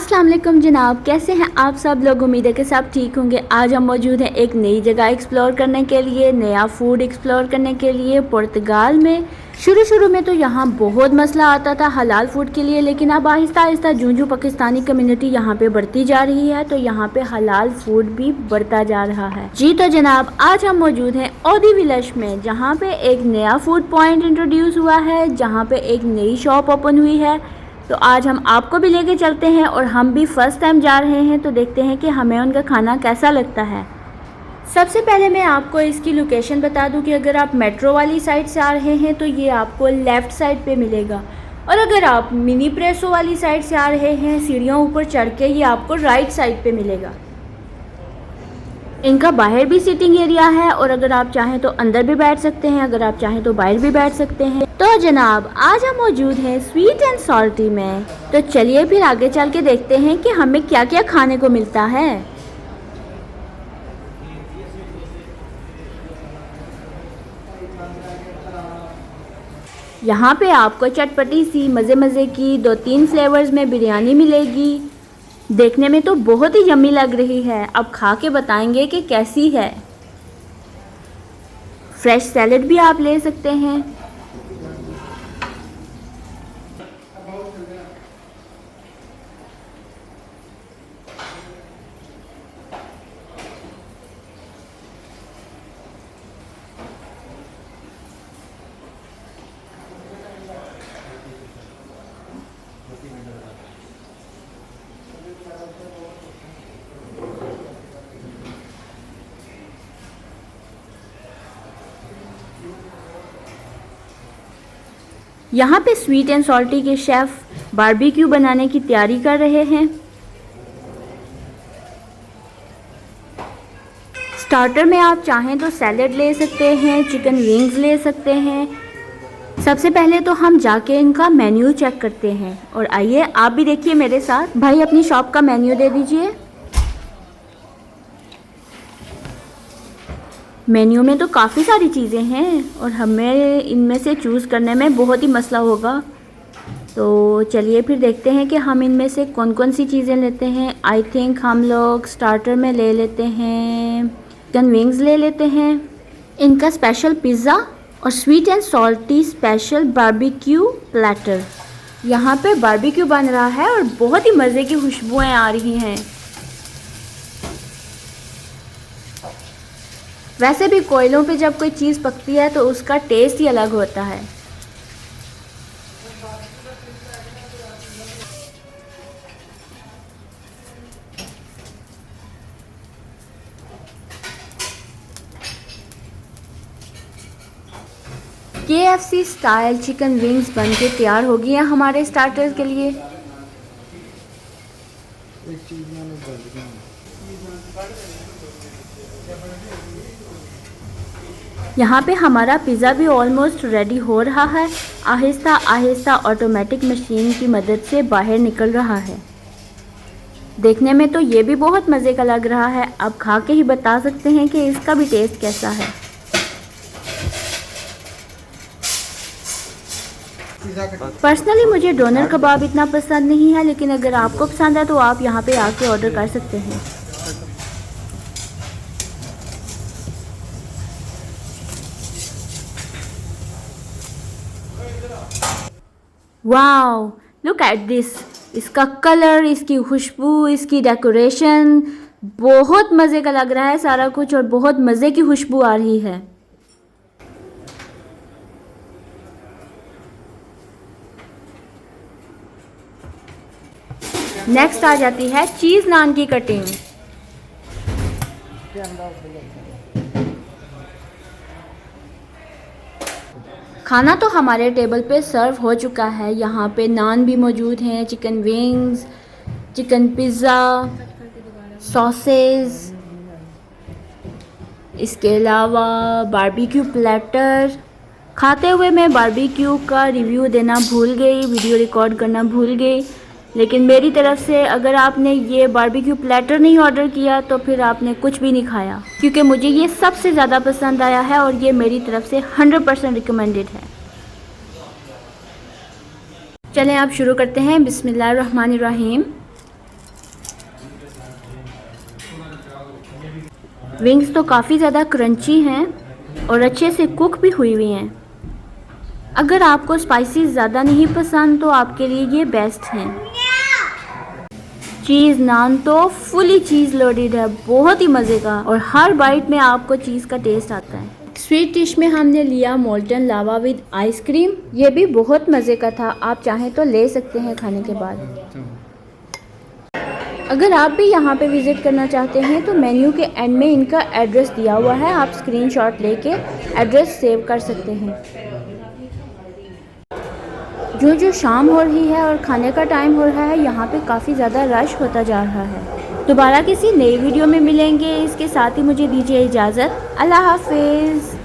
अस्सलाम वालेकुम जनाब, कैसे हैं आप सब लोग। उम्मीद है कि सब ठीक होंगे। आज हम मौजूद हैं एक नई जगह एक्सप्लोर करने के लिए, नया फूड एक्सप्लोर करने के लिए पुर्तगाल में। शुरू में तो यहाँ बहुत मसला आता था हलाल फूड के लिए, लेकिन अब आहिस्ता आहिस्ता जूं पाकिस्तानी कम्युनिटी यहाँ पे बढ़ती जा रही है तो यहाँ पे हलाल फूड भी बढ़ता जा रहा है। जी तो जनाब, आज हम मौजूद हैं ओदी विलेज में, जहाँ पे एक नया फूड पॉइंट इंट्रोड्यूस हुआ है, जहाँ पे एक नई शॉप ओपन हुई है। तो आज हम आपको भी लेके चलते हैं और हम भी फर्स्ट टाइम जा रहे हैं, तो देखते हैं कि हमें उनका खाना कैसा लगता है। सबसे पहले मैं आपको इसकी लोकेशन बता दूं कि अगर आप मेट्रो वाली साइड से आ रहे हैं तो ये आपको लेफ़्ट साइड पे मिलेगा, और अगर आप मिनी प्रेसो वाली साइड से आ रहे हैं सीढ़ियों ऊपर चढ़ के, ये आपको राइट साइड पे मिलेगा। इनका बाहर भी सीटिंग एरिया है और अगर आप चाहें तो अंदर भी बैठ सकते हैं, अगर आप चाहें तो बाहर भी बैठ सकते हैं। तो जनाब, आज हम मौजूद हैं स्वीट एंड सॉल्टी में, तो चलिए फिर आगे चल के देखते हैं कि हमें क्या क्या खाने को मिलता है। यहाँ पे आपको चटपटी सी मज़े की 2-3 फ्लेवर्स में बिरयानी मिलेगी। देखने में तो बहुत ही यम्मी लग रही है, अब खा के बताएंगे कि कैसी है। फ्रेश सैलेड भी आप ले सकते हैं। यहाँ पे स्वीट एंड सॉल्टी के शेफ़ बारबेक्यू बनाने की तैयारी कर रहे हैं। स्टार्टर में आप चाहें तो सैलेड ले सकते हैं, चिकन विंग्स ले सकते हैं। सबसे पहले तो हम जाके इनका मेन्यू चेक करते हैं, और आइए आप भी देखिए मेरे साथ। भाई, अपनी शॉप का मेन्यू दे दीजिए। मेन्यू में तो काफ़ी सारी चीज़ें हैं और हमें इनमें से चूज़ करने में बहुत ही मसला होगा। तो चलिए फिर देखते हैं कि हम इनमें से कौन कौन सी चीज़ें लेते हैं। आई थिंक हम लोग स्टार्टर में ले लेते हैं, चिकन विंग्स ले लेते हैं, इनका स्पेशल पिज़्ज़ा और sweet and salty special barbecue platter. यहाँ पे बारबेक्यू बन रहा है और बहुत ही मज़े की खुशबुएँ आ रही हैं। वैसे भी कोयलों पे जब कोई चीज़ पकती है तो उसका टेस्ट ही अलग होता है। KFC स्टाइल चिकन विंग्स बन के तैयार हो गई हैं हमारे स्टार्टर्स के लिए। यहाँ पे हमारा पिज़्ज़ा भी ऑलमोस्ट रेडी हो रहा है। आहिस्ता आहिस्ता ऑटोमेटिक मशीन की मदद से बाहर निकल रहा है। देखने में तो ये भी बहुत मज़े का लग रहा है, अब खा के ही बता सकते हैं कि इसका भी टेस्ट कैसा है। पर्सनली मुझे डोनर कबाब इतना पसंद नहीं है, लेकिन अगर आपको पसंद है तो आप यहाँ पे आके ऑर्डर कर सकते हैं। Wow, look at this. इसका कलर, इसकी खुशबू, इसकी डेकोरेशन, बहुत मज़े का लग रहा है सारा कुछ और बहुत मज़े की खुशबू आ रही है। नेक्स्ट आ जाती है चीज़ नान की कटिंग। खाना तो हमारे टेबल पे सर्व हो चुका है। यहाँ पे नान भी मौजूद हैं, chicken wings, chicken pizza, sauces, इसके अलावा बारबेक्यू प्लेटर। खाते हुए मैं बारबेक्यू का रिव्यू देना भूल गई, वीडियो रिकॉर्ड करना भूल गई, लेकिन मेरी तरफ से अगर आपने ये बारबेक्यू प्लेटर नहीं ऑर्डर किया तो फिर आपने कुछ भी नहीं खाया, क्योंकि मुझे ये सबसे ज़्यादा पसंद आया है और ये मेरी तरफ से 100% रिकमेंडेड है। चलें आप शुरू करते हैं। बिस्मिल्लाहिर्रहमानिर्रहीम। विंग्स तो काफ़ी ज़्यादा क्रंची हैं और अच्छे से कुक भी हुई हुई हैं। अगर आपको स्पाइसी ज़्यादा नहीं पसंद तो आपके लिए ये बेस्ट हैं। चीज़ नान तो फुली चीज़ लोडेड है, बहुत ही मज़े का, और हर बाइट में आपको चीज़ का टेस्ट आता है। स्वीट डिश में हमने लिया मोल्टन लावा विद आइसक्रीम, ये भी बहुत मज़े का था, आप चाहें तो ले सकते हैं खाने के बाद। अगर आप भी यहाँ पे विज़िट करना चाहते हैं तो मेन्यू के एंड में इनका एड्रेस दिया हुआ है, आप स्क्रीनशॉट लेके एड्रेस सेव कर सकते हैं। जो शाम हो रही है और खाने का टाइम हो रहा है, यहाँ पे काफ़ी ज़्यादा रश होता जा रहा है। दोबारा किसी नई वीडियो में मिलेंगे, इसके साथ ही मुझे दीजिए इजाज़त। अल्लाह हाफिज़।